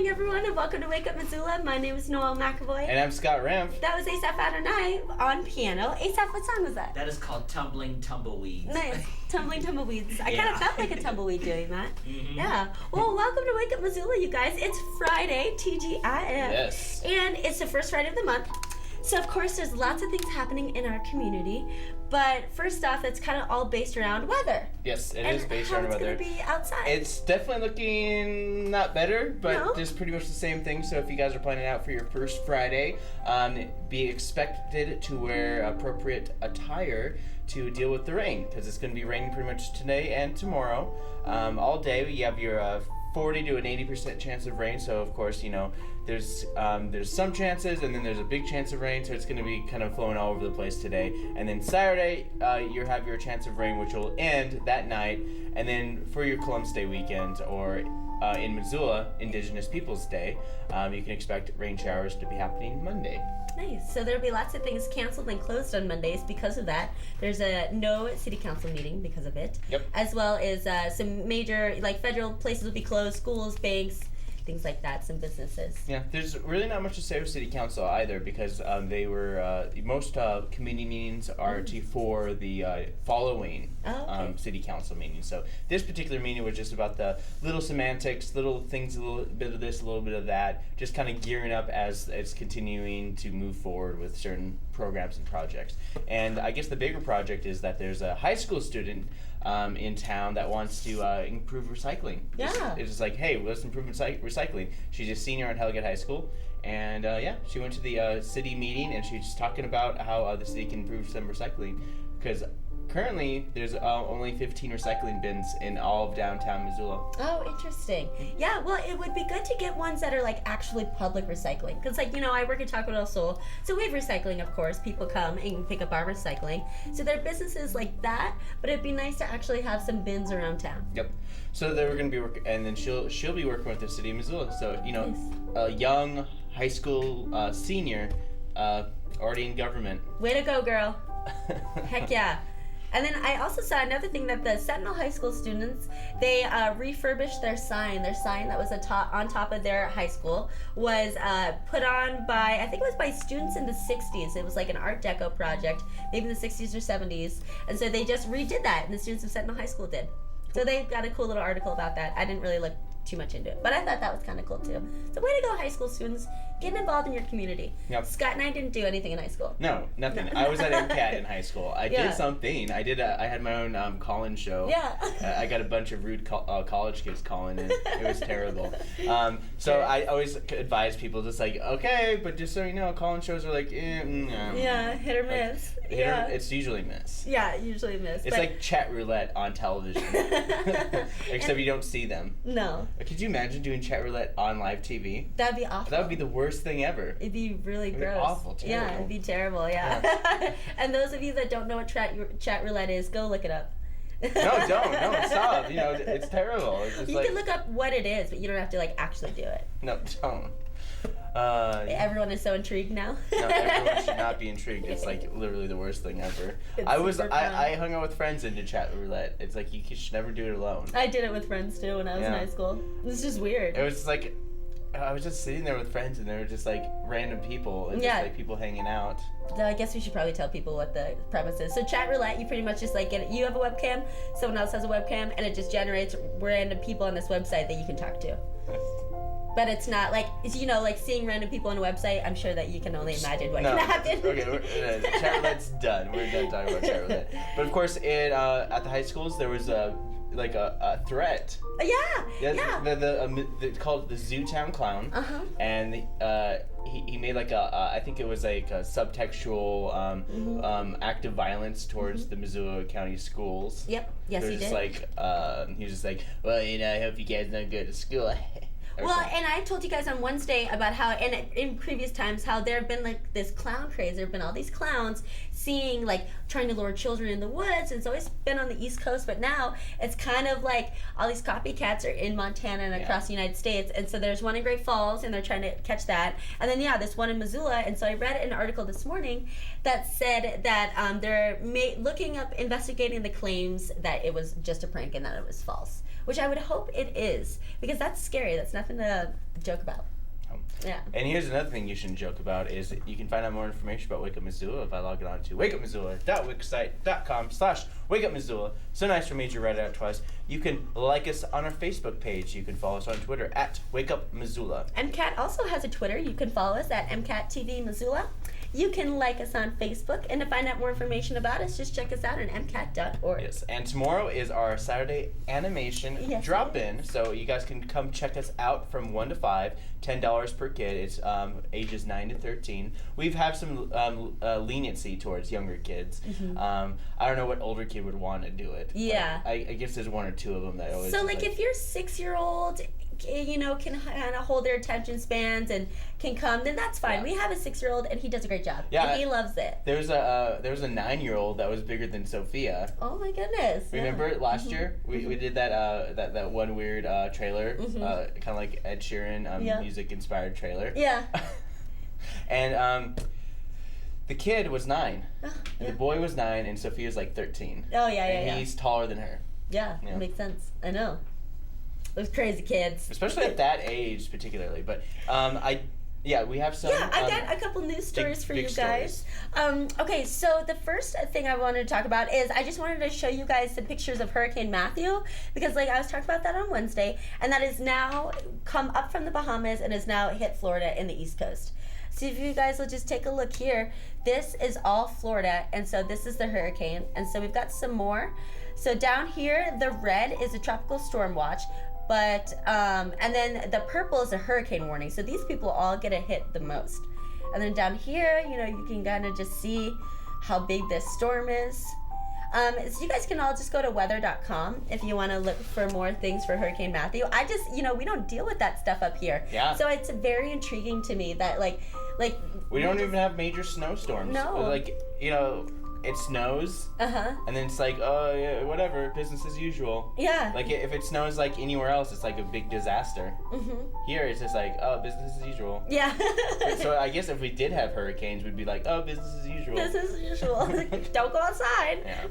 morning, everyone, and welcome to Wake Up Missoula. My name is Noelle McAvoy. And I'm Scott Ramf. That was Asaph Adonai on piano. Asaph, what song was that? That is called Tumbling Tumbleweeds. Nice. Tumbling Tumbleweeds. I kind of felt like a tumbleweed doing that. Mm-hmm. Yeah. Well, welcome to Wake Up Missoula, you guys. It's Friday, TGIF. Yes. And it's the first Friday of the month. So, of course, there's lots of things happening in our community. But first off, it's kind of all based around weather. Yes, it is based around weather. And how it's going to be outside. It's definitely looking not better, but just pretty much the same thing. So if you guys are planning out for your first Friday, be expected to wear appropriate attire to deal with the rain, because it's going to be raining pretty much today and tomorrow. All day, you have your 40 to an 80% chance of rain. So of course, you know, there's some chances, and then there's a big chance of rain. So it's going to be kind of flowing all over the place today. And then Saturday, you have your chance of rain, which will end that night. And then for your Columbus Day weekend, or in Missoula, Indigenous Peoples Day, you can expect rain showers to be happening Monday. Nice. So there'll be lots of things canceled and closed on Mondays because of that. There's no city council meeting because of it. Yep. As well as some major, like, federal places will be closed, schools, banks, things like that, some businesses. Yeah, there's really not much to say with city council either, because they were most committee meetings are for the following city council meeting. So this particular meeting was just about the little semantics, little things, a little bit of this, a little bit of that, just kind of gearing up as it's continuing to move forward with certain programs and projects. And I guess the bigger project is that there's a high school student in town that wants to improve recycling. Yeah. It's just like, hey, let's improve recycling. She's a senior in Hellgate High School, and she went to the city meeting, and she's talking about how the city can improve some recycling, because currently there's only 15 recycling bins in all of downtown Missoula. Oh, interesting. Yeah, well, it would be good to get ones that are, like, actually public recycling. Because, like, you know, I work at Taco Del Sol, so we have recycling, of course. People come and pick up our recycling. So there are businesses like that, but it'd be nice to actually have some bins around town. Yep. So they were going to be working, and then she'll be working with the city of Missoula. So, you know, a young high school senior already in government. Way to go, girl. Heck yeah. And then I also saw another thing, that the Sentinel High School students, they refurbished their sign. Their sign that was on top of their high school was put on by, I think it was by students in the 60s. It was like an Art Deco project, maybe in the 60s or 70s. And so they just redid that, and the students of Sentinel High School did. So they got a cool little article about that. I didn't really look too much into it, but I thought that was kind of cool too. So way to go, high school students, getting involved in your community. Yep. Scott and I didn't do anything in high school. No, nothing. I was at MCAT in high school. I did something. I had my own call-in show. Yeah. I got a bunch of rude college kids calling in. It was terrible. So I always advise people, just like, okay, but just so you know, call-in shows are like, yeah, hit or miss. It's usually miss. Yeah, usually miss. It's like chat roulette on television, except you don't see them. No. Could you imagine doing chat roulette on live TV? That'd be awful. That would be the worst thing ever. It'd be really gross. It'd be awful, terrible. Yeah, it'd be terrible, yeah. And those of you that don't know what chat roulette is, go look it up. No, stop. You know, it's terrible. It's just you can look up what it is, but you don't have to, like, actually do it. No, don't. Everyone is so intrigued now. No, everyone should not be intrigued. It's like literally the worst thing ever. I hung out with friends into chat roulette. It's like you should never do it alone. I did it with friends too when I was in high school. It's just weird. It was like I was just sitting there with friends, and they were just like random people, and just like people hanging out. So I guess we should probably tell people what the premise is. So chat roulette, you pretty much just like you have a webcam, someone else has a webcam, and it just generates random people on this website that you can talk to. But it's not like, you know, like seeing random people on a website. I'm sure that you can only imagine what can happen. Okay, chat roulette's done. We're done talking about chat roulette. But of course, at the high schools, there was a threat. It's called the Zootown Clown. And he made like I think it was like a subtextual act of violence towards the Missoula County schools. Yep. Yes, he did. He was just like, well, you know, I hope you guys don't go to school. Well, and I told you guys on Wednesday about how, and in previous times, how there have been like this clown craze. There have been all these clowns trying to lure children in the woods. It's always been on the East Coast, but now it's kind of like all these copycats are in Montana and across the United States. And so there's one in Great Falls, and they're trying to catch that. And then, this one in Missoula. And so I read an article this morning that said that they're investigating the claims that it was just a prank and that it was false. which I would hope it is, because that's scary. That's nothing to joke about. Yeah. And here's another thing you shouldn't joke about is you can find out more information about Wake Up Missoula if I log it on to wakeupmissoula.wixsite.com/wakeupmissoula. So nice for me to write it out twice. You can like us on our Facebook page. You can follow us on Twitter at Wake Up Missoula. MCAT also has a Twitter. You can follow us at MCAT Missoula. You can like us on Facebook, and to find out more information about us, just check us out on mcat.org. Yes, and tomorrow is our Saturday animation drop-in, so you guys can come check us out from 1 to 5, $10 per kid. It's ages 9 to 13. We have some leniency towards younger kids. Mm-hmm. I don't know what older kid would want to do it. Yeah. I guess there's one or two of them that always. So, like, if your 6-year-old, you know, can kind of hold their attention spans and can come, then that's fine. We have a 6-year-old, and he does a great job. Yeah, and he loves it. There was a 9-year-old that was bigger than Sophia. Oh my goodness! Remember last year we did that one weird trailer, kind of like Ed Sheeran music inspired trailer. Yeah. And the kid was 9, and the boy was 9, and Sophia's like 13. Oh yeah, and he's taller than her. Yeah, it makes sense. I know. Those crazy kids. Especially at that age, particularly. But we have some. Yeah, I got a couple news stories for you guys. Okay, so the first thing I wanted to talk about is I just wanted to show you guys some pictures of Hurricane Matthew, because like I was talking about that on Wednesday, and that is now come up from the Bahamas and has now hit Florida in the East Coast. So if you guys will just take a look here, this is all Florida, and so this is the hurricane, and so we've got some more. So down here, the red is a tropical storm watch. But, and then the purple is a hurricane warning. So these people all get a hit the most. And then down here, you know, you can kind of just see how big this storm is. So you guys can all just go to weather.com if you want to look for more things for Hurricane Matthew. I just, you know, we don't deal with that stuff up here. Yeah. So it's very intriguing to me that, like. We don't even have major snowstorms. No. Like, you know, it snows. And then it's like, oh, yeah, whatever, business as usual. Yeah. Like, if it snows, like, anywhere else, it's like a big disaster. Here, it's just like, oh, business as usual. Yeah. So I guess if we did have hurricanes, we'd be like, oh, business as usual. Business as usual. Don't go outside. Yeah.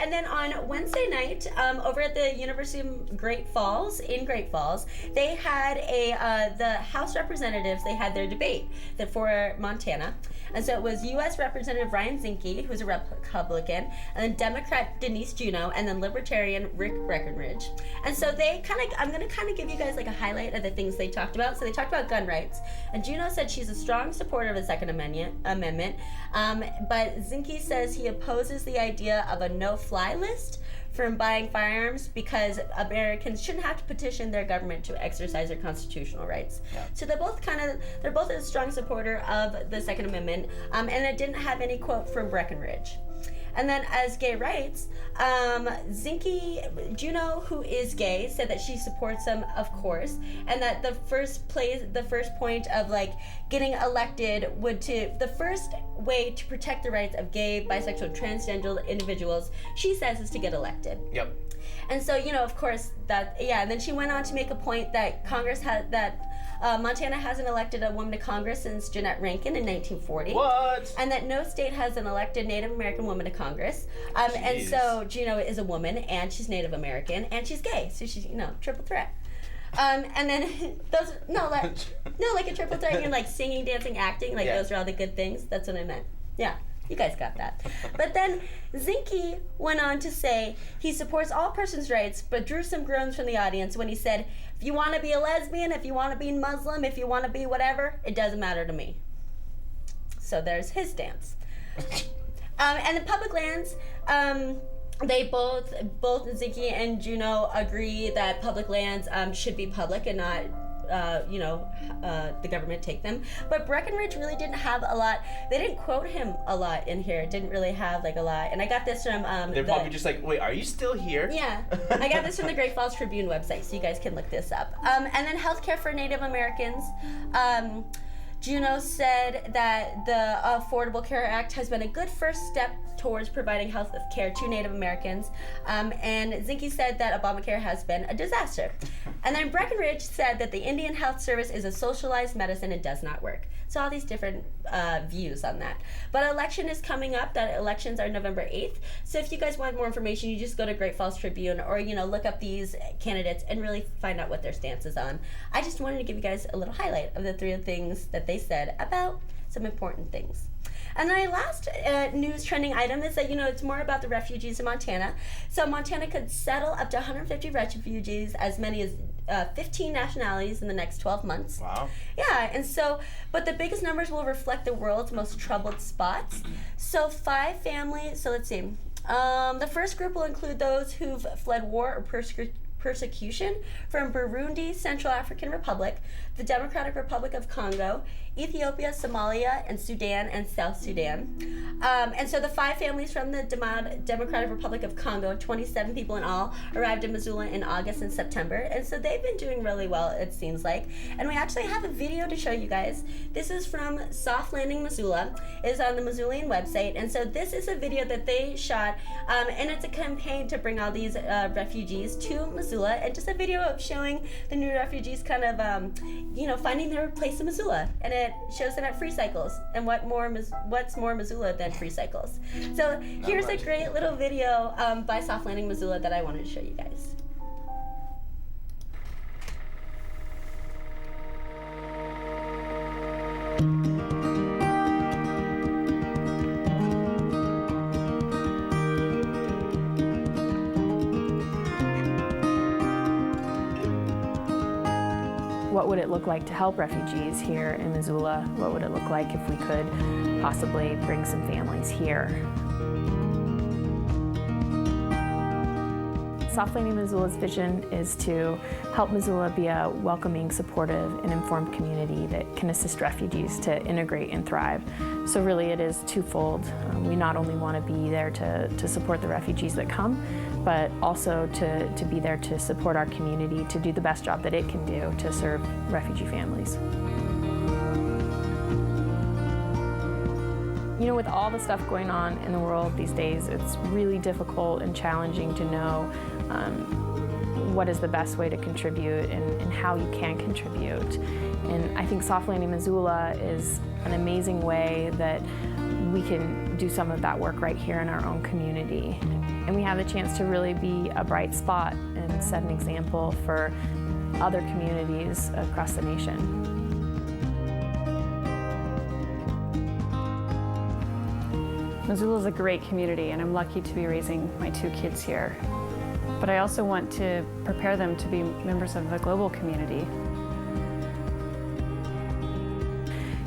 And then on Wednesday night, over at the University of Great Falls, they had the House Representatives, they had their debate for Montana. And so it was U.S. Representative Ryan Zinke, who's a Republican, and then Democrat Denise Juneau, and then Libertarian Rick Breckenridge. And so I'm going to kind of give you guys like a highlight of the things they talked about. So they talked about gun rights. And Juneau said she's a strong supporter of the Second Amendment. But Zinke says he opposes the idea of a no-fly list from buying firearms because Americans shouldn't have to petition their government to exercise their constitutional rights. Yeah. So they're both a strong supporter of the Second Amendment, and it didn't have any quote from Breckenridge. And then as gay rights, Juneau, who is gay, said that she supports them, of course, and that the first point of like getting elected the first way to protect the rights of gay, bisexual, transgender individuals, she says, is to get elected. Yep. And so, you know, of course, and then she went on to make a point that Montana hasn't elected a woman to Congress since Jeanette Rankin in 1940. What? And that no state has an elected Native American woman to Congress. And so Juneau is a woman, and she's Native American, and she's gay. So she's, you know, triple threat. And then like a triple threat, you're like singing, dancing, acting, like those are all the good things. That's what I meant. Yeah. You guys got that. But then Zinke went on to say he supports all persons' rights, but drew some groans from the audience when he said, if you want to be a lesbian, if you want to be Muslim, if you want to be whatever, it doesn't matter to me. So there's his stance. And the public lands, they both Zinke and Juneau agree that public lands should be public and not the government take them. But Breckenridge really didn't have a lot. They didn't quote him a lot in here. It didn't really have like a lot. And I got this from they're probably just like, wait, are you still here? Yeah. I got this from the Great Falls Tribune website, so you guys can look this up. And then healthcare for Native Americans. Juneau said that the Affordable Care Act has been a good first step towards providing health care to Native Americans. And Zinke said that Obamacare has been a disaster. And then Breckenridge said that the Indian Health Service is a socialized medicine and does not work. So all these different views on that. But election is coming up. That elections are November 8th. So if you guys want more information, you just go to Great Falls Tribune or, look up these candidates and really find out what their stance is on. I just wanted to give you guys a little highlight of the 3 things that they said about some important things. And my last news trending item is that, it's more about the refugees in Montana. So Montana could settle up to 150 refugees, as many as 15 nationalities in the next 12 months. Wow. Yeah, and so, but the biggest numbers will reflect the world's most troubled spots. So 5 families, so let's see. The first group will include those who've fled war or persecution from Burundi, Central African Republic, the Democratic Republic of Congo, Ethiopia, Somalia, and Sudan and South Sudan. And so the 5 families from the Democratic Republic of Congo, 27 people in all, arrived in Missoula in August and September. And so they've been doing really well, it seems like. And we actually have a video to show you guys. This is from Soft Landing, Missoula. It is on the Missoulian website. And so this is a video that they shot, and it's a campaign to bring all these refugees to Missoula, and just a video of showing the new refugees kind of, finding their place in Missoula. And it shows them at free cycles. And what's more Missoula than free cycles? So here's a great little video by Soft Landing, Missoula that I wanted to show you guys. What would it look like to help refugees here in Missoula? What would it look like if we could possibly bring some families here? Soft Landing Missoula's vision is to help Missoula be a welcoming, supportive, and informed community that can assist refugees to integrate and thrive. So really it is twofold. We not only want to be there to support the refugees that come, but also to be there to support our community to do the best job that it can do to serve refugee families. With all the stuff going on in the world these days, it's really difficult and challenging to know what is the best way to contribute and how you can contribute. And I think Soft Landing Missoula is an amazing way that we can do some of that work right here in our own community. And we have the chance to really be a bright spot and set an example for other communities across the nation. Missoula is a great community, and I'm lucky to be raising my 2 kids here. But I also want to prepare them to be members of the global community.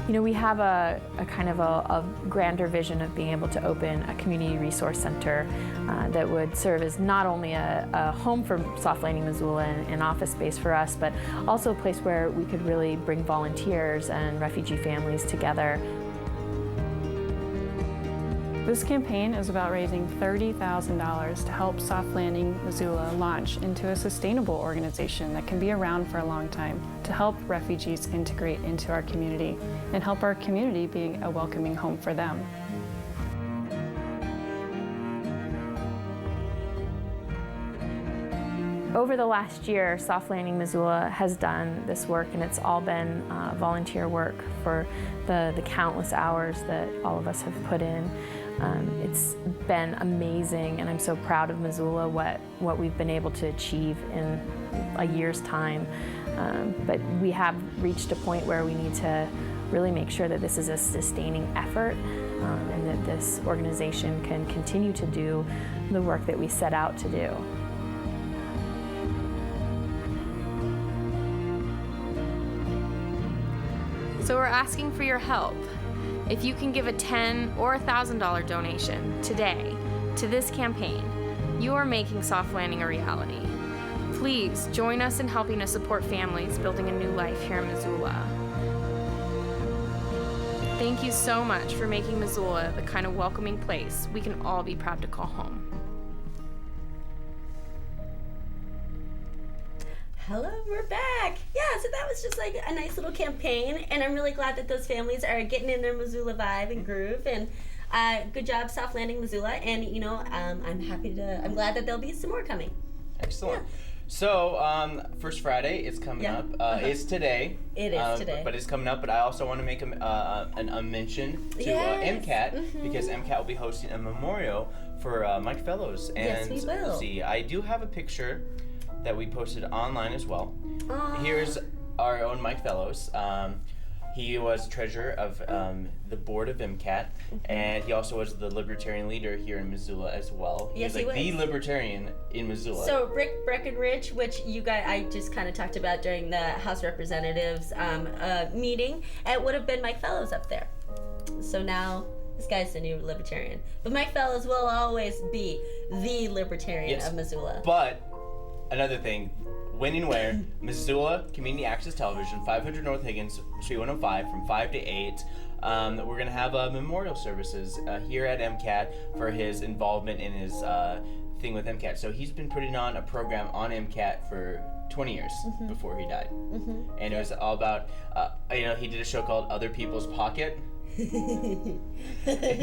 We have a kind of a grander vision of being able to open a community resource center that would serve as not only a home for Soft Landing Missoula and an office space for us, but also a place where we could really bring volunteers and refugee families together. This campaign is about raising $30,000 to help Soft Landing Missoula launch into a sustainable organization that can be around for a long time to help refugees integrate into our community and help our community being a welcoming home for them. Over the last year, Soft Landing Missoula has done this work, and it's all been volunteer work for the countless hours that all of us have put in. It's been amazing, and I'm so proud of Missoula, what we've been able to achieve in a year's time. But we have reached a point where we need to really make sure that this is a sustaining effort, and that this organization can continue to do the work that we set out to do. So we're asking for your help. If you can give a $10 or $1,000 donation today to this campaign, you are making Soft Landing a reality. Please join us in helping to support families building a new life here in Missoula. Thank you so much for making Missoula the kind of welcoming place we can all be proud to call home. Hello, we're back. Yeah, so that was just like a nice little campaign, and I'm really glad that those families are getting in their Missoula vibe and groove. And good job, Soft Landing Missoula. And I'm glad that there'll be some more coming. Excellent. Yeah. So, First Friday is coming up. It's today. It is today. But it's coming up. But I also want to make a mention to MCAT because MCAT will be hosting a memorial for Mike Fellows. And yes, we will. Let's see, I do have a picture that we posted online as well. Here's our own Mike Fellows. He was treasurer of the board of MCAT, and he also was the libertarian leader here in Missoula as well. Yes, he was the libertarian in Missoula. So Rick Breckenridge, which you guys, I just kind of talked about during the House of Representatives meeting, it would have been Mike Fellows up there. So now this guy's the new libertarian. But Mike Fellows will always be the libertarian of Missoula. But another thing, when and where, Missoula Community Access Television, 500 North Higgins, Suite 105, from 5 to 8. We're going to have memorial services here at MCAT for his involvement in his thing with MCAT. So he's been putting on a program on MCAT for 20 years before he died. And it was all about, he did a show called Other People's Pocket. You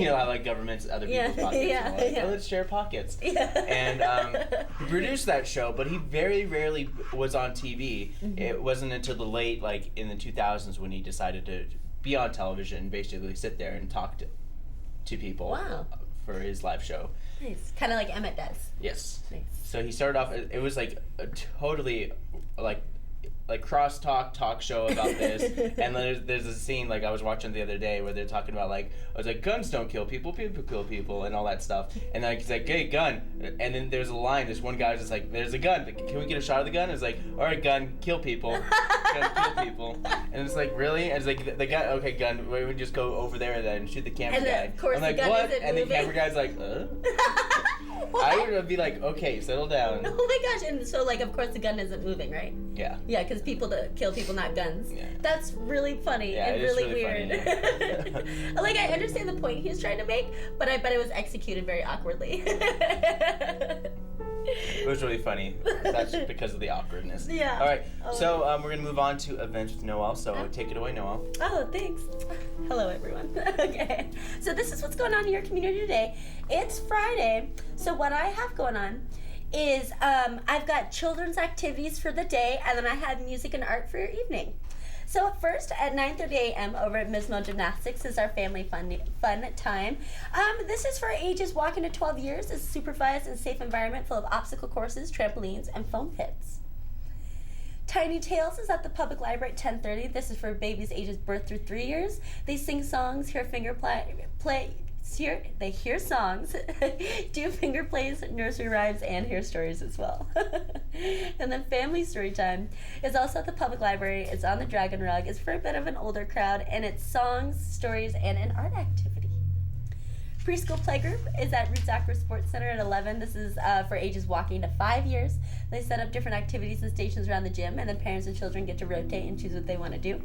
know how like governments, other people's pockets. Let's share pockets. And he produced that show, but he very rarely was on TV. It wasn't until the late, like in the 2000s, when he decided to be on television, basically sit there and talk to people for his live show. Nice, kind of like Emmett does. Yes. Nice. So he started off. It was like a totally like crosstalk talk show about this, and then there's a scene like I was watching the other day where they're talking about like I was like guns don't kill people, people kill people, and all that stuff. And then he's like, hey, gun, and then there's a line. This one guy was just like, there's a gun. Can we get a shot of the gun? It's like, all right, gun, kill people, gun, kill people. And it's like, really? And it's like the guy, okay, gun, we would just go over there then and shoot the camera guy. Of course, I'm like, the gun what? isn't And moving. the camera guy's like, I would be like, okay, settle down. Oh my gosh! And so, like, of course, the gun isn't moving, right? Yeah. Yeah, because people kill people, not guns. Yeah. That's really funny and it is really really weird. funny, Like, I understand the point he was trying to make, but I bet it was executed very awkwardly. It was really funny. That's because of the awkwardness. Yeah. All right. So we're gonna move on to events with Noelle. So take it away, Noelle. Oh, thanks. Hello, everyone. Okay. So this is what's going on in your community today. It's Friday. So what I have going on is I've got children's activities for the day, and then I have music and art for your evening. So first, at 9:30 a.m. over at Mismo Gymnastics is our family fun time. This is for ages walking to 12 years. It's a supervised and safe environment full of obstacle courses, trampolines, and foam pits. Tiny Tales is at the public library at 10:30. This is for babies ages birth through 3 years. They sing songs, hear finger play. They hear songs, do finger plays, nursery rhymes, and hear stories as well. And then Family Story Time is also at the public library. It's on the Dragon Rug. It's for a bit of an older crowd, and it's songs, stories, and an art activity. Preschool Playgroup is at Roots Aqua Sports Center at 11. This is for ages walking to 5 years. They set up different activities and stations around the gym, and then parents and children get to rotate and choose what they want to do.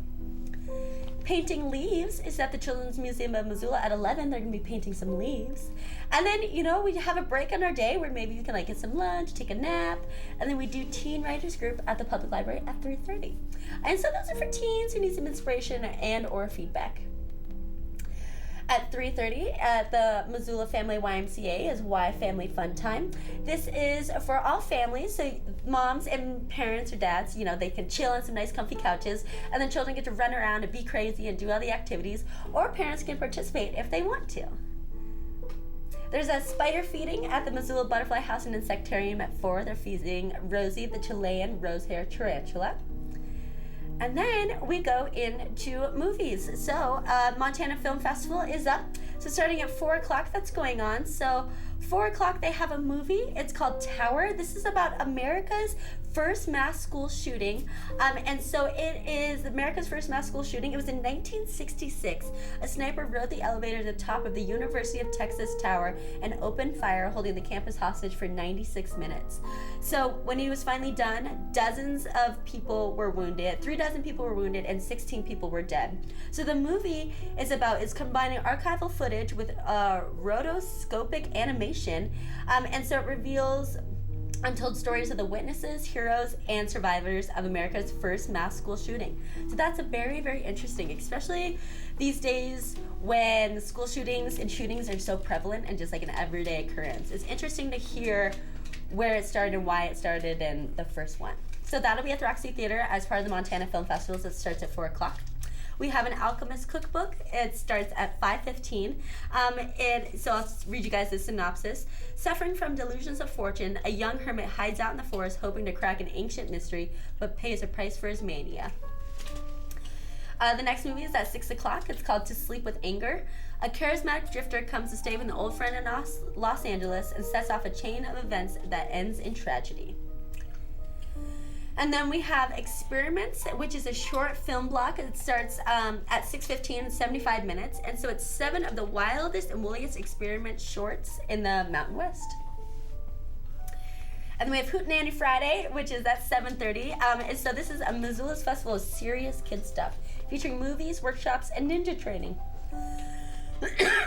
Painting Leaves is at the Children's Museum of Missoula at 11. They're going to be painting some leaves. And then, we have a break on our day where maybe you can get some lunch, take a nap, and then we do Teen Writers Group at the public library at 3:30. And so those are for teens who need some inspiration and or feedback. At 3:30 at the Missoula Family YMCA is Y Family Fun Time. This is for all families, so moms and parents or dads, they can chill on some nice comfy couches, and then children get to run around and be crazy and do all the activities, or parents can participate if they want to. There's a spider feeding at the Missoula Butterfly House and Insectarium at 4. They're feeding Rosie, the Chilean rosehair tarantula. And then we go into movies. So Montana Film Festival is up. So starting at 4 o'clock, that's going on. So 4 o'clock, they have a movie. It's called Tower. This is about America's first mass school shooting. And so it is America's first mass school shooting. It was in 1966. A sniper rode the elevator to the top of the University of Texas Tower and opened fire, holding the campus hostage for 96 minutes. So when he was finally done, dozens of people were wounded. 36 people were wounded and 16 people were dead. So the movie is combining archival footage with rotoscopic animation. And so it reveals untold stories of the witnesses, heroes, and survivors of America's first mass school shooting. So that's a very, very interesting, especially these days when school shootings and shootings are so prevalent and just like an everyday occurrence. It's interesting to hear where it started and why it started and the first one. So that'll be at the Roxy Theater as part of the Montana Film Festivals. It starts at 4 o'clock. We have an alchemist cookbook. It starts at 5:15. So I'll read you guys the synopsis. Suffering from delusions of fortune, a young hermit hides out in the forest hoping to crack an ancient mystery, but pays a price for his mania. The next movie is at 6 o'clock. It's called To Sleep with Anger. A charismatic drifter comes to stay with an old friend in Los Angeles and sets off a chain of events that ends in tragedy. And then we have Experiments, which is a short film block. It starts at 6:15, 75 minutes. And so it's 7 of the wildest and wooliest experiment shorts in the Mountain West. And then we have Hootenanny Friday, which is at 7:30. And so this is a Missoula's festival of serious kid stuff, featuring movies, workshops, and ninja training.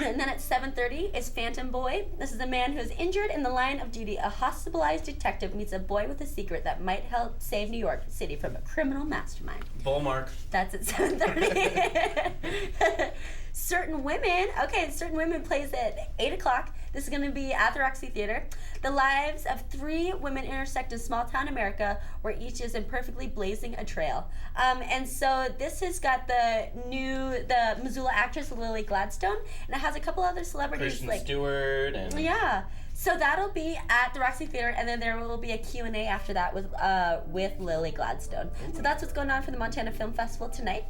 And then at 7:30 is Phantom Boy. This is a man who is injured in the line of duty. A hospitalized detective meets a boy with a secret that might help save New York City from a criminal mastermind. Bullmark. That's at 7:30. Certain Women plays at 8 o'clock. This is going to be at the Roxy Theater. The lives of 3 women intersect in small town America, where each is imperfectly blazing a trail. And so this has got the Missoula actress Lily Gladstone, and it has a couple other celebrities Kristen Stewart and yeah. So that'll be at the Roxy Theater, and then there will be a Q&A after that with Lily Gladstone. So that's what's going on for the Montana Film Festival tonight.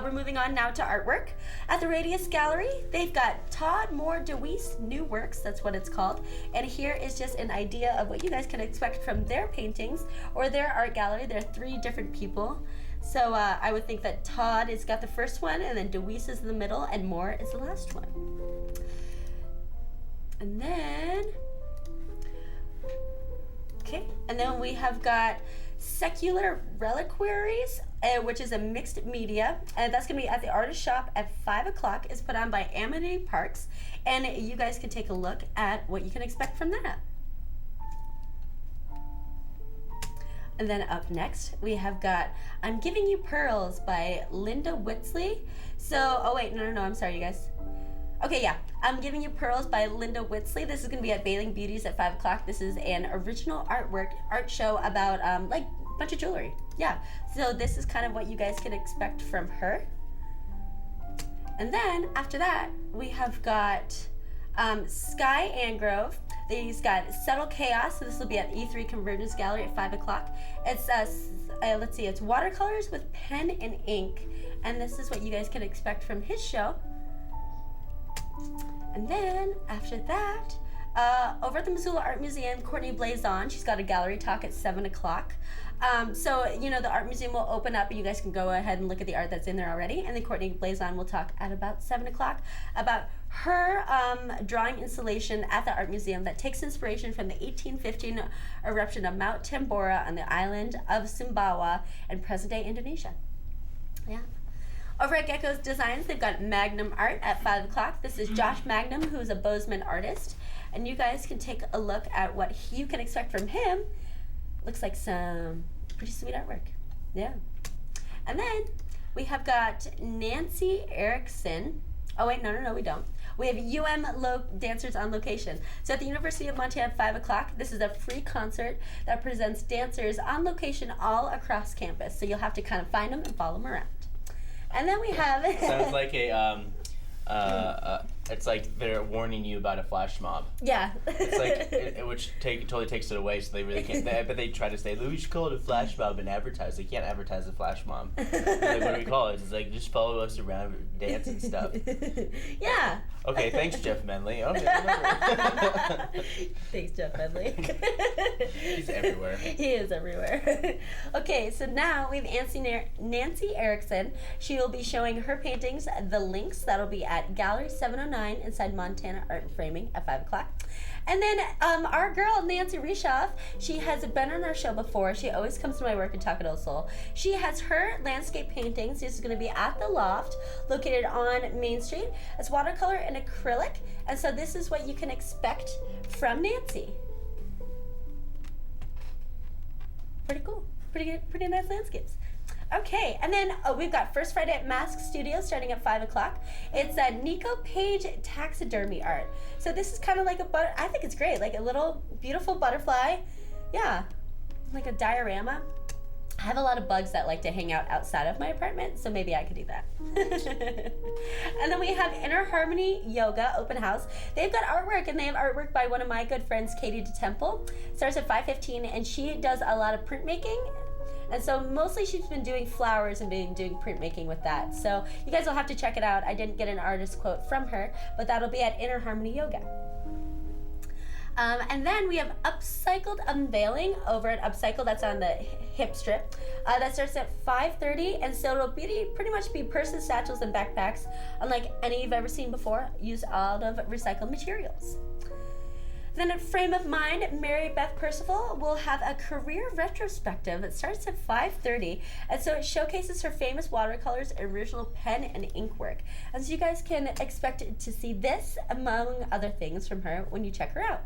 We're moving on now to artwork. At the Radius Gallery, they've got Todd Moore DeWeese New Works, that's what it's called. And here is just an idea of what you guys can expect from their paintings or their art gallery. There are 3 different people. So I would think that Todd has got the first one, and then DeWeese is in the middle, and Moore is the last one. And then we have got Secular Reliquaries, which is a mixed media, and that's going to be at the Artist Shop at 5 o'clock. It's put on by Amity Parks, and you guys can take a look at what you can expect from that. And then up next, we have got I'm Giving You Pearls by Linda Whitsley. I'm sorry, you guys. Okay, yeah. I'm Giving You Pearls by Linda Whitsley. This is going to be at Bailing Beauties at 5 o'clock. This is an original art show about, a bunch of jewelry. Yeah. So this is kind of what you guys can expect from her. And then, after that, we have got Sky Angrove. He's got Subtle Chaos. So this will be at E3 Convergence Gallery at 5 o'clock. It's, it's watercolors with pen and ink. And this is what you guys can expect from his show. And then, after that, over at the Missoula Art Museum, Courtney Blazon, she's got a gallery talk at 7 o'clock. The art museum will open up, and you guys can go ahead and look at the art that's in there already. And then Courtney Blazon will talk at about 7 o'clock about her drawing installation at the art museum that takes inspiration from the 1815 eruption of Mount Tambora on the island of Sumbawa in present-day Indonesia. Yeah. Over at Gecko's Designs, they've got Magnum Art at 5 o'clock. This is Josh Magnum, who's a Bozeman artist. And you guys can take a look at what you can expect from him. Looks like some pretty sweet artwork. Yeah. And then we have got Nancy Erickson. Oh, wait, no, we don't. We have dancers on location. So at the University of Montana at 5 o'clock, this is a free concert that presents dancers on location all across campus. So you'll have to kind of find them and follow them around. And then we have sounds like it's like they're warning you about a flash mob. Yeah. It's like which totally takes it away, so they really can't. But they try to say, we should call it a flash mob and advertise. They can't advertise a flash mob. Like, what do we call it? It's like just follow us around, dance and stuff. Yeah. Okay, thanks, Jeff Menley. Okay, thanks, Jeff Menley. He's everywhere. He is everywhere. Okay, so now we have Nancy Erickson. She will be showing her paintings, The Links. That'll be at Gallery 709 inside Montana Art and Framing at 5 o'clock. And then our girl, Nancy Rishoff, she has been on our show before. She always comes to my work in Takado Soul. She has her landscape paintings. This is going to be at the Loft, located on Main Street. It's watercolor and acrylic. And so this is what you can expect from Nancy. Pretty cool. Pretty nice landscapes. Okay, and then we've got First Friday at Mask Studio starting at 5 o'clock. It's a Nico Page taxidermy art. So this is kind of like I think it's great, like a little beautiful butterfly. Yeah, like a diorama. I have a lot of bugs that like to hang out outside of my apartment, so maybe I could do that. And then we have Inner Harmony Yoga Open House. They've got artwork, and they have artwork by one of my good friends, Katie DeTemple. Starts at 5:15, and she does a lot of printmaking. And so mostly she's been doing flowers and been doing printmaking with that. So you guys will have to check it out. I didn't get an artist quote from her, but that'll be at Inner Harmony Yoga. And then we have Upcycled Unveiling over at Upcycle. That's on the hip strip. That starts at 5:30, and so it'll pretty much be purses, satchels, and backpacks, unlike any you've ever seen before, used out of recycled materials. Then at Frame of Mind, Mary Beth Percival will have a career retrospective that starts at 5:30, and so it showcases her famous watercolors, original pen and ink work. And so you guys can expect to see this, among other things, from her when you check her out.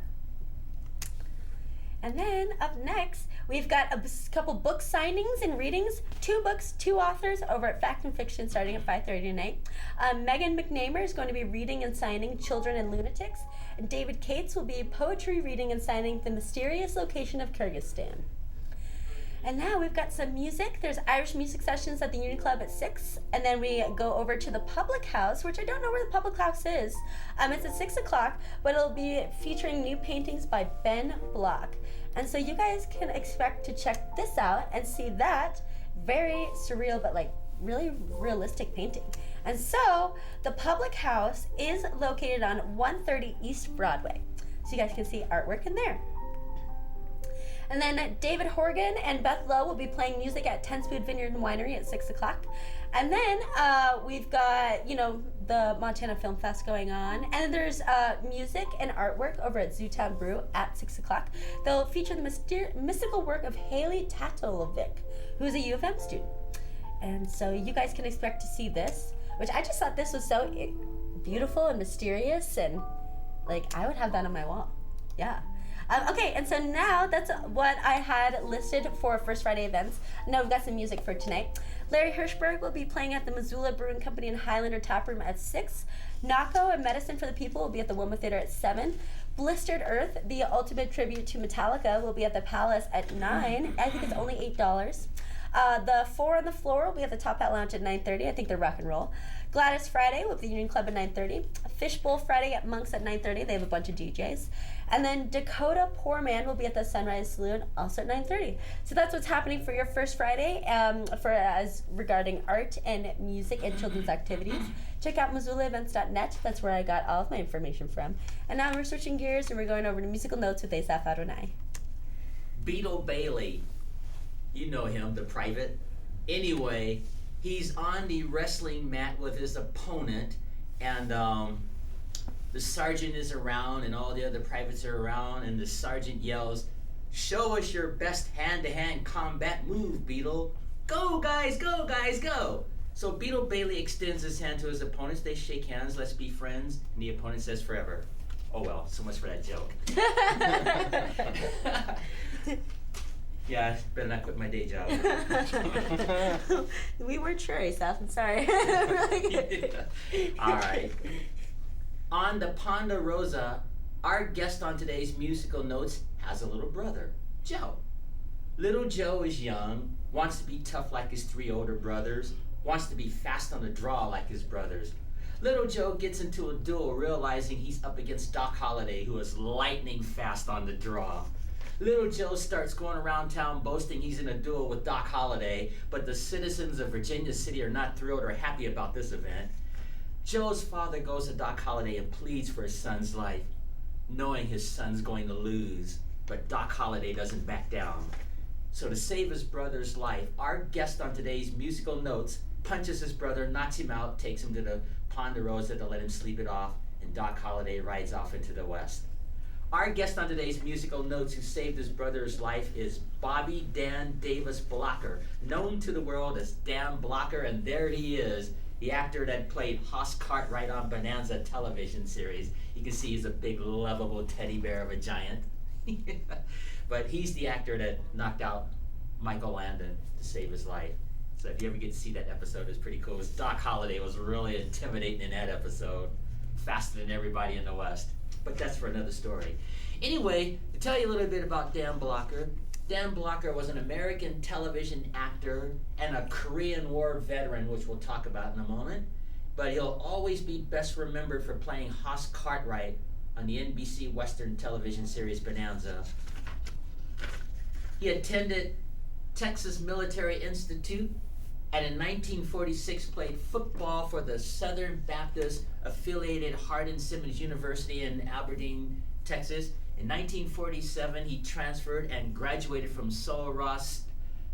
And then up next, we've got a couple book signings and readings. 2 books, 2 authors over at Fact and Fiction starting at 5:30 tonight. Megan McNamer is going to be reading and signing Children and Lunatics. And David Cates will be poetry reading and signing The Mysterious Location of Kyrgyzstan. And now we've got some music. There's Irish music sessions at the Union Club at 6. And then we go over to the Public House, which I don't know where the Public House is. It's at 6 o'clock, but it'll be featuring new paintings by Ben Block. And so you guys can expect to check this out and see that very surreal, but like really realistic painting. And so the Public House is located on 130 East Broadway. So you guys can see artwork in there. And then David Horgan and Beth Lowe will be playing music at 10 Spoon Vineyard and Winery at 6 o'clock. And then we've got, the Montana Film Fest going on. And then there's music and artwork over at Zootown Brew at 6 o'clock. They'll feature the mystical work of Haley Tatalovic, who is a U of M student. And so you guys can expect to see this, which I just thought this was so beautiful and mysterious, and like I would have that on my wall. Yeah. Okay, and so now that's what I had listed for First Friday events. Now we've got some music for tonight. Larry Hirschberg will be playing at the Missoula Brewing Company and Highlander Tap Room at 6. Nako and Medicine for the People will be at the Wilma Theater at 7. Blistered Earth, the ultimate tribute to Metallica, will be at the Palace at 9. I think it's only $8. The 4 on the Floor will be at the Top Hat Lounge at 9:30. I think they're rock and roll. Gladys Friday will be at the Union Club at 9:30. Fishbowl Friday at Monk's at 9:30. They have a bunch of DJs. And then Dakota Poor Man will be at the Sunrise Saloon also at 9:30. So that's what's happening for your First Friday as regarding art and music and children's activities. Check out MissoulaEvents.net. That's where I got all of my information from. And now we're switching gears and we're going over to musical notes with Asaph Adonai. Beetle Bailey. You know him, the private. Anyway, he's on the wrestling mat with his opponent, and the sergeant is around, and all the other privates are around, and the sergeant yells, "Show us your best hand-to-hand combat move, Beetle. Go, guys, go, guys, go." So Beetle Bailey extends his hand to his opponents. They shake hands, let's be friends, and the opponent says forever. Oh well, so much for that joke. Yeah, I better not quit my day job. We weren't sure, Asaph. I'm sorry. All right. On the Ponderosa, our guest on today's musical notes has a little brother, Joe. Little Joe is young, wants to be tough like his 3 older brothers, wants to be fast on the draw like his brothers. Little Joe gets into a duel realizing he's up against Doc Holliday, who is lightning fast on the draw. Little Joe starts going around town boasting he's in a duel with Doc Holliday, but the citizens of Virginia City are not thrilled or happy about this event. Joe's father goes to Doc Holliday and pleads for his son's life, knowing his son's going to lose, but Doc Holliday doesn't back down. So to save his brother's life, our guest on today's musical notes punches his brother, knocks him out, takes him to the Ponderosa to let him sleep it off, and Doc Holliday rides off into the West. Our guest on today's musical notes who saved his brother's life is Bobby Dan Davis Blocker, known to the world as Dan Blocker, and there he is, the actor that played Hoss Cartwright on Bonanza television series. You can see he's a big, lovable teddy bear of a giant. But he's the actor that knocked out Michael Landon to save his life. So if you ever get to see that episode, it's pretty cool. Doc Holliday was really intimidating in that episode, faster than everybody in the West. But that's for another story. Anyway, to tell you a little bit about Dan Blocker. Dan Blocker was an American television actor and a Korean War veteran, which we'll talk about in a moment. But he'll always be best remembered for playing Hoss Cartwright on the NBC Western television series Bonanza. He attended Texas Military Institute and in 1946 played football for the Southern Baptist affiliated Hardin-Simmons University in Aberdeen, Texas. In 1947, he transferred and graduated from Sul Ross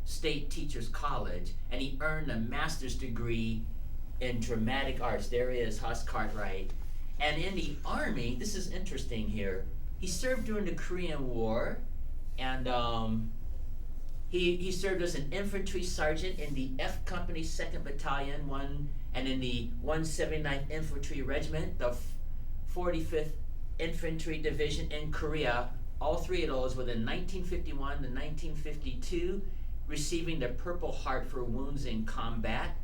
State Teachers College, and he earned a master's degree in dramatic arts. There he is, Hoss Cartwright. And in the Army, this is interesting here, he served during the Korean War, and he served as an infantry sergeant in the F Company 2nd Battalion, and in the 179th Infantry Regiment, the 45th Infantry Division in Korea. All three of those within 1951 to 1952, receiving the Purple Heart for wounds in combat.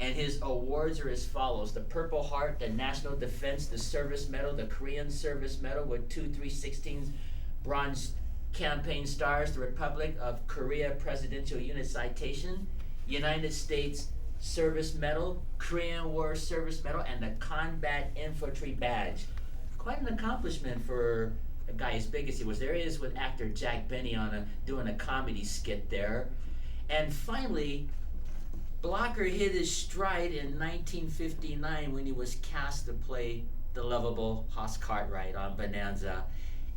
And his awards are as follows: the Purple Heart, the National Defense, the Service Medal, the Korean Service Medal with 2 3/16 Bronze Campaign Stars, the Republic of Korea Presidential Unit Citation, United States Service Medal, Korean War Service Medal, and the Combat Infantry Badge. Quite an accomplishment for a guy as big as he was. There he is with actor Jack Benny doing a comedy skit there. And finally, Blocker hit his stride in 1959 when he was cast to play the lovable Hoss Cartwright on Bonanza.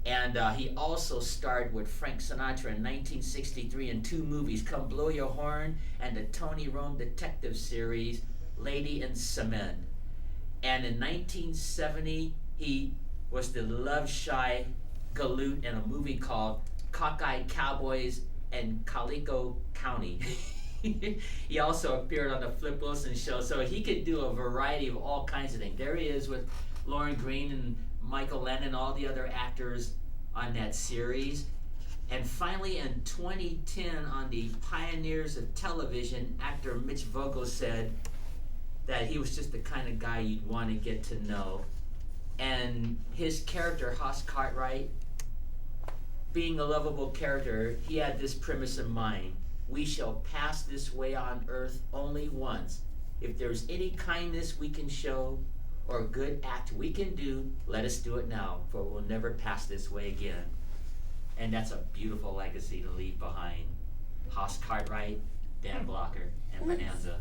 And he also starred with Frank Sinatra in 1963 in 2 movies, Come Blow Your Horn and the Tony Rome detective series, Lady in Cement. And in 1970, he was the love-shy galoot in a movie called Cockeyed Cowboys and Calico County. He also appeared on the Flip Wilson Show, so he could do a variety of all kinds of things. There he is with Lauren Green and Michael Lennon, all the other actors on that series. And finally, in 2010, on the Pioneers of Television, actor Mitch Vogel said that he was just the kind of guy you'd want to get to know. And his character, Hoss Cartwright, being a lovable character, he had this premise in mind: we shall pass this way on earth only once. If there's any kindness we can show or a good act we can do, let us do it now, for we'll never pass this way again. And that's a beautiful legacy to leave behind. Hoss Cartwright, Dan Blocker, and Bonanza.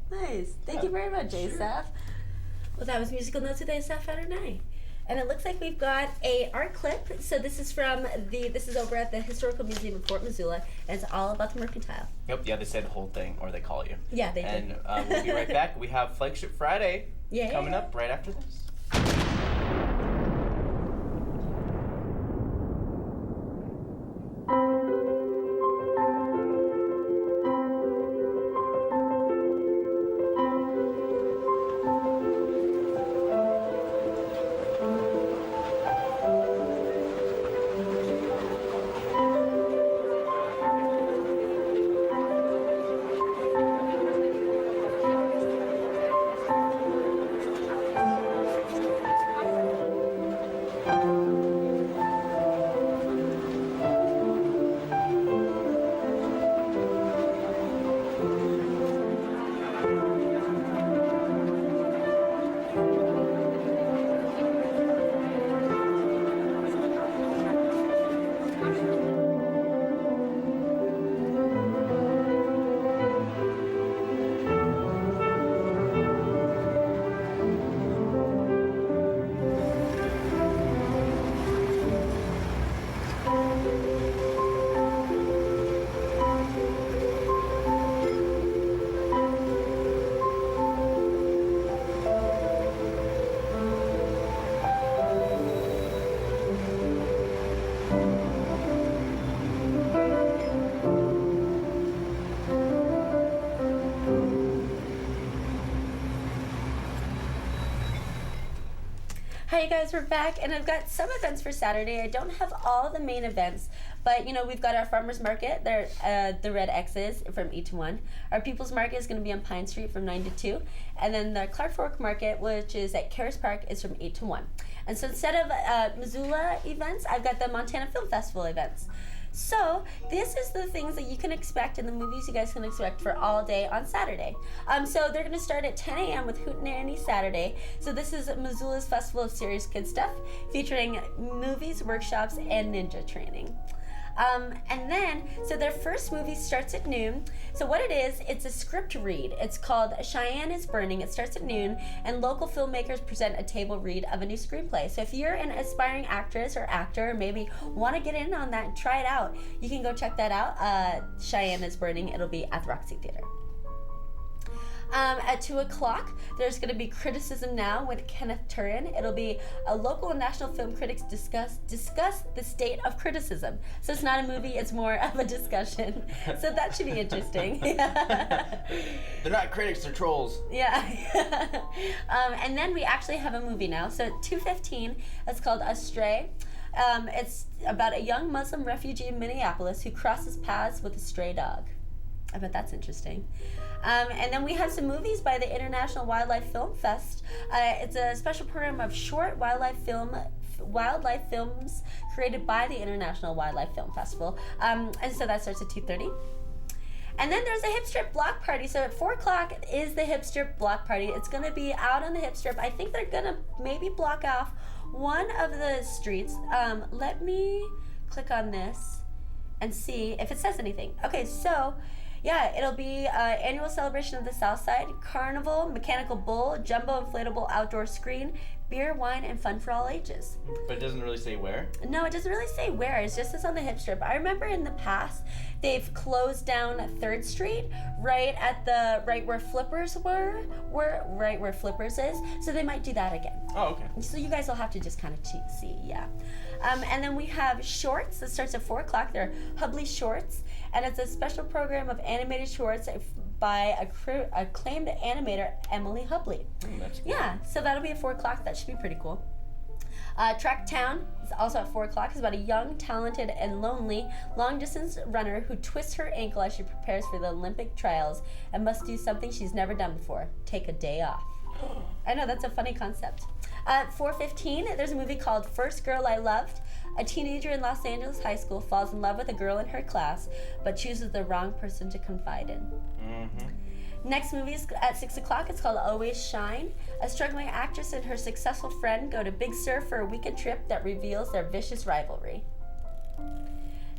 Nice. Thank you very much, Asaph. Well, that was Musical Notes with Asaph Adonai. And it looks like we've got a art clip. So this is over at the Historical Museum of Fort Missoula, and it's all about the mercantile. Yep, yeah, they say the whole thing, or they call you. Yeah, they do. And we'll be right back. We have Flagship Friday coming up right after this. Hi, you guys, we're back, and I've got some events for Saturday. I don't have all the main events, but, we've got our farmers market, the Red X's from 8 to 1. Our People's Market is going to be on Pine Street from 9 to 2. And then the Clark Fork Market, which is at Caris Park, is from 8 to 1. And so instead of Missoula events, I've got the Montana Film Festival events. So this is the things that you can expect in the movies you guys can expect for all day on Saturday. So they're going to start at 10 a.m. with Hootenanny Saturday. So this is Missoula's Festival of Serious Kid Stuff, featuring movies, workshops, and ninja training. And then, so their first movie starts at noon. So what it is, it's a script read. It's called Cheyenne is Burning. It starts at noon, and local filmmakers present a table read of a new screenplay. So if you're an aspiring actress or actor, or maybe want to get in on that and try it out, you can go check that out. Cheyenne is Burning. It'll be at the Roxy Theater. At 2 o'clock, there's going to be Criticism Now with Kenneth Turin. It'll be a local and national film critics discuss the state of criticism. So it's not a movie, it's more of a discussion. So that should be interesting. They're not critics, they're trolls. Yeah. And then we actually have a movie now. So at 2:15, it's called Astray. It's about a young Muslim refugee in Minneapolis who crosses paths with a stray dog. I bet that's interesting. And then we have some movies by the International Wildlife Film Fest. It's a special program of short wildlife films created by the International Wildlife Film Festival. And so that starts at 2:30. And then there's a hip strip block party. So at 4 o'clock is the hip strip block party. It's going to be out on the hip strip. I think they're going to maybe block off one of the streets. Let me click on this and see if it says anything. Okay, so yeah, it'll be annual celebration of the South Side, carnival, mechanical bull, jumbo inflatable outdoor screen, beer, wine, and fun for all ages. But it doesn't really say where? No, it doesn't really say where. It's just it's on the hip strip. I remember in the past, they've closed down 3rd Street right where Flippers right where Flippers is. So they might do that again. Oh, okay. So you guys will have to just kind of see, yeah. And then we have shorts that starts at 4 o'clock. They're Hubley Shorts, and it's a special program of animated shorts by acclaimed animator Emily Hubley. That's cool. Yeah, so that'll be at 4 o'clock. That should be pretty cool. Track Town is also at 4 o'clock. It's about a young, talented, and lonely long-distance runner who twists her ankle as she prepares for the Olympic trials and must do something she's never done before, take a day off. I know, that's a funny concept. At 4:15, there's a movie called First Girl I Loved. A teenager in Los Angeles high school falls in love with a girl in her class, but chooses the wrong person to confide in. Mm-hmm. Next movie is at 6 o'clock. It's called Always Shine. A struggling actress and her successful friend go to Big Sur for a weekend trip that reveals their vicious rivalry.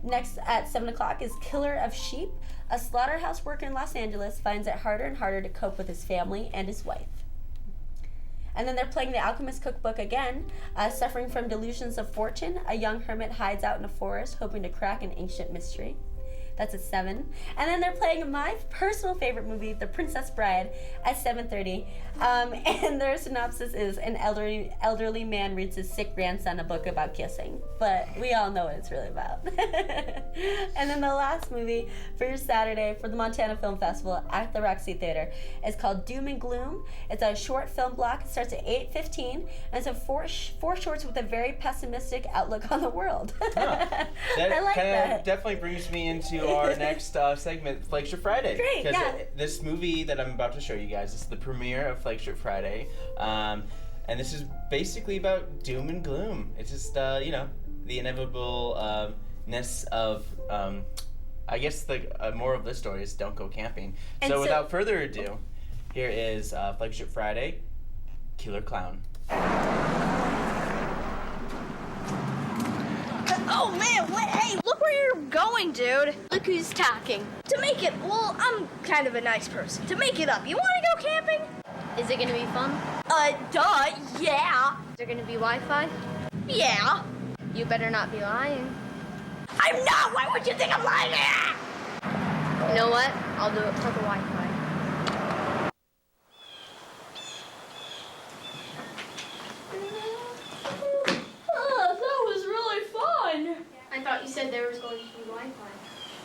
Next at 7 o'clock is Killer of Sheep. A slaughterhouse worker in Los Angeles finds it harder and harder to cope with his family and his wife. And then they're playing The Alchemist Cookbook again. Suffering from delusions of fortune, a young hermit hides out in a forest hoping to crack an ancient mystery. That's at 7. And then they're playing my personal favorite movie, The Princess Bride, at 7:30. And their synopsis is an elderly man reads his sick grandson a book about kissing. But we all know what it's really about. And then the last movie for your Saturday for the Montana Film Festival at the Roxy Theater is called Doom and Gloom. It's a short film block. It starts at 8:15. And it's four shorts with a very pessimistic outlook on the world. That I like that. Definitely brings me into our next segment, Flagship Friday. Great, yeah. This movie that I'm about to show you guys, this is the premiere of Flagship Friday. And this is basically about doom and gloom. It's just, the inevitableness of, I guess the moral of this story is don't go camping. So without further ado, here is Flagship Friday, Killer Clown. Oh man, hey, look where you're going, dude. Look who's talking. I'm kind of a nice person. To make it up, you wanna go camping? Is it gonna be fun? Yeah. Is there gonna be Wi-Fi? Yeah. You better not be lying. I'm not! Why would you think I'm lying? You know what? I'll do it for the Wi-Fi. I thought you said there was going to be Wi-Fi.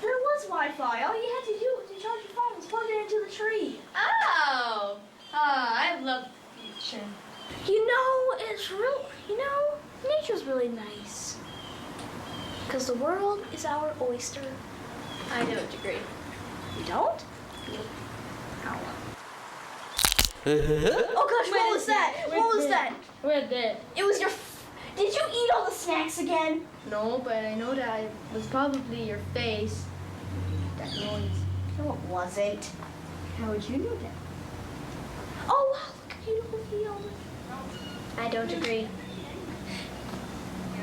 There was Wi-Fi. All you had to do to charge your phone was plug it into the tree. Oh! I love the future. You know, it's real You know, nature's really nice. Because the world is our oyster. I don't agree. You don't? Oh. Oh gosh, what was that? What was that? We're dead. It was your... Did you eat all the snacks again? No, but I know that it was probably your face. That noise. No, it wasn't. How would you know that? Oh, wow, look at you, Olivia. I don't agree.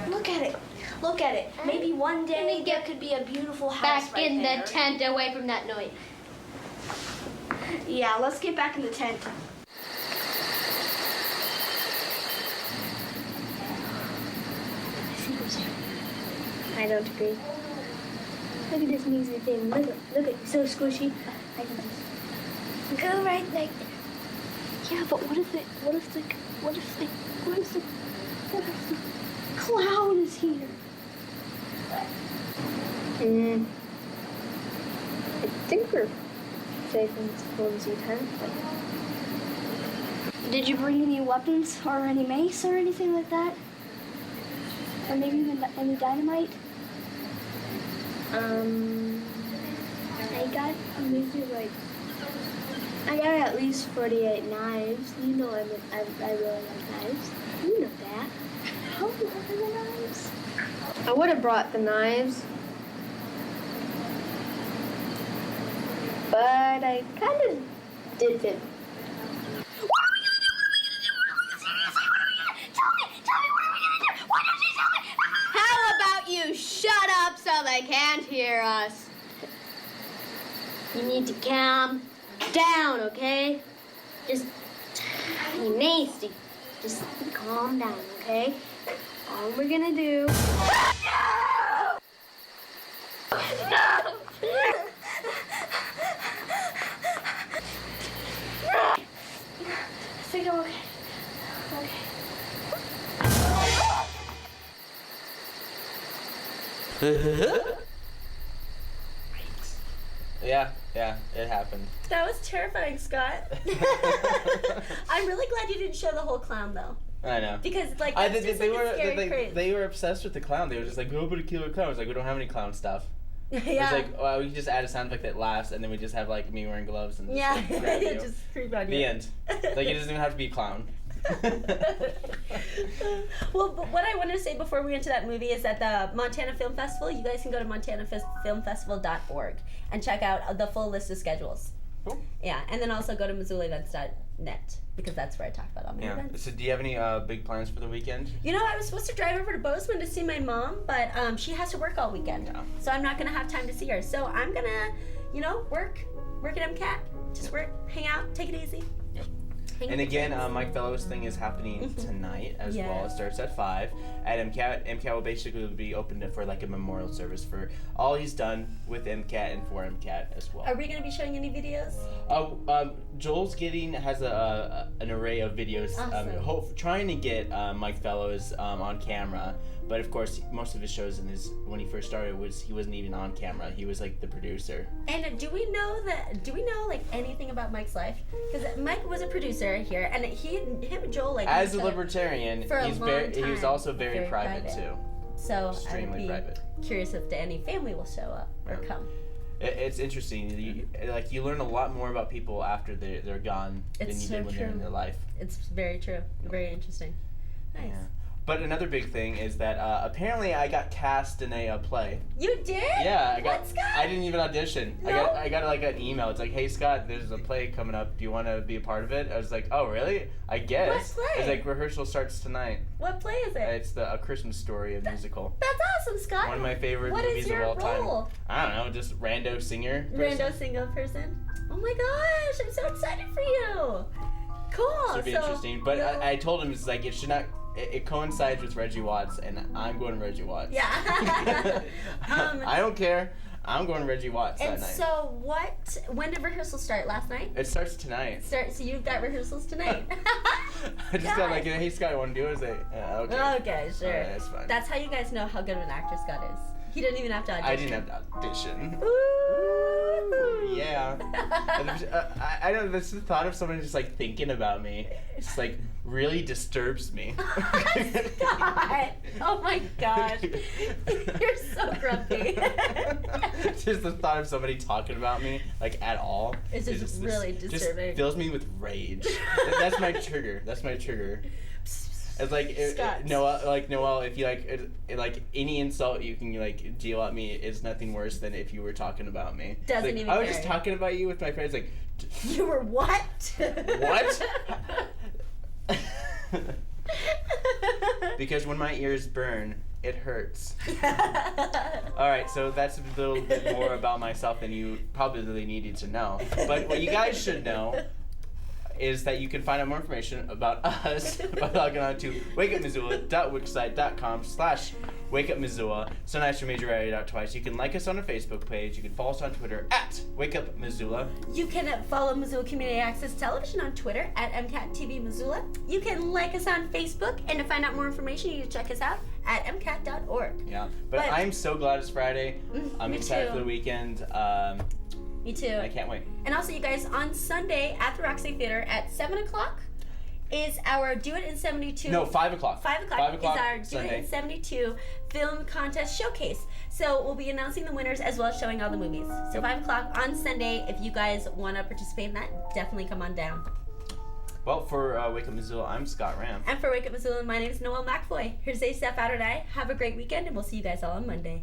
Look at it. Look at it. Maybe one day there could be a beautiful house Back right in there. the tent, away from that noise. Yeah, let's get back in the tent. I don't agree. Look at this music thing. Look at it. So squishy. I can just go right like there. Yeah, but what if the clown is here? I think we're safe in this flimsy tent. Did you bring any weapons or any mace or anything like that? Or maybe even any dynamite? I got maybe like I got at least 48 knives. You know I really like knives. You know that. How do you have the knives? I would have brought the knives, but I kind of didn't. How about you shut up so they can't hear us? You need to calm down, okay? Just, you nasty. Just calm down, okay? All we're gonna do... I think I'm okay. Yeah, it happened. That was terrifying, Scott. I'm really glad you didn't show the whole clown though. I know. Because like that's just like a scary craze. They were obsessed with the clown. They were just like, go put a killer clown. I was like, we don't have any clown stuff. Yeah. It's like, well, we can just add a sound effect that laughs, and then we just have like me wearing gloves and just, like, grab you. just creep on you. The end. Like, it doesn't even have to be a clown. Well, but what I wanted to say before we went to that movie is that the Montana Film Festival, you guys can go to montanafilmfestival.org and check out the full list of schedules. Cool. Yeah, and then also go to MissoulaEvents.net because that's where I talk about all my events. So do you have any big plans for the weekend? You know, I was supposed to drive over to Bozeman to see my mom, but she has to work all weekend. Yeah. So I'm not going to have time to see her. So I'm going to, work at MCAT. Just work, hang out, take it easy. And again, Mike Fellows' thing is happening tonight as well. It starts at 5 at MCAT. MCAT will basically be open for like a memorial service for all he's done with MCAT and for MCAT as well. Are we going to be showing any videos? Joel's has an array of videos, Awesome. trying to get Mike Fellows on camera. But of course, most of his shows when he first started he wasn't even on camera. He was like the producer. And do we know like anything about Mike's life? Because Mike was a producer here, and him and Joel as a libertarian, for he was also very private too. So extremely private. Curious if any family will show up or come. It's interesting. You learn a lot more about people after they're gone than you did when they're in their life. It's very true. Very interesting. Nice. Yeah. But another big thing is that apparently I got cast in a play. You did? Yeah, I didn't even audition. No? I got like an email. It's like, hey Scott, there's a play coming up. Do you want to be a part of it? I was like, oh really? I guess. What play? It's like rehearsal starts tonight. What play is it? It's A Christmas Story, a musical. That's awesome, Scott. One of my favorite movies of all time. I don't know, just rando singer. Rando single person. Oh my gosh, I'm so excited for you. Cool. This would be interesting. But I told him it's like it should not. It coincides with Reggie Watts, and I'm going to Reggie Watts. Yeah. I don't care. I'm going to Reggie Watts that night. And so when did rehearsal start? Last night? It starts tonight. So you've got rehearsals tonight? I just got like, hey Scott, you want to do it? I was like, okay. Okay, sure. All right, that's fine. That's how you guys know how good of an actor Scott is. He didn't even have to audition. I didn't have to audition. Ooh. Yeah. I don't know, the thought of someone just like thinking about me just like really disturbs me. God. Oh my gosh. You're so grumpy. Just the thought of somebody talking about me like at all. It's just really disturbing. Just fills me with rage. That's my trigger. It's like Noelle, if you like any insult you can like deal at me is nothing worse than if you were talking about me. Doesn't like, even I was care. just talking about you with my friends. Like, You were what? what? Because when my ears burn, it hurts. All right, so that's a little bit more about myself than you probably needed to know. But what you guys should know is that you can find out more information about us by logging on to wakeupmissoula.wixsite.com/wakeupmissoula. So nice to meet you, write it out twice. You can like us on our Facebook page. You can follow us on Twitter at Wake Up Missoula. You can follow Missoula Community Access Television on Twitter at MCAT TV Missoula. You can like us on Facebook, and to find out more information, you can check us out at mcat.org. Yeah, but I'm so glad it's Friday. I'm excited for the weekend. Me too. I can't wait. And also, you guys, on Sunday at the Roxy Theater at 7 o'clock is our Do It in 72. No, 5 o'clock. 5 o'clock. 5 o'clock is our Sunday. Do It in 72 film contest showcase. So we'll be announcing the winners as well as showing all the movies. So 5 o'clock on Sunday, if you guys want to participate in that, definitely come on down. Well, for Wake Up Missoula, I'm Scott Ram. And for Wake Up Missoula, my name is Noelle McFoy. Here's Asaph out and I. Have a great weekend, and we'll see you guys all on Monday.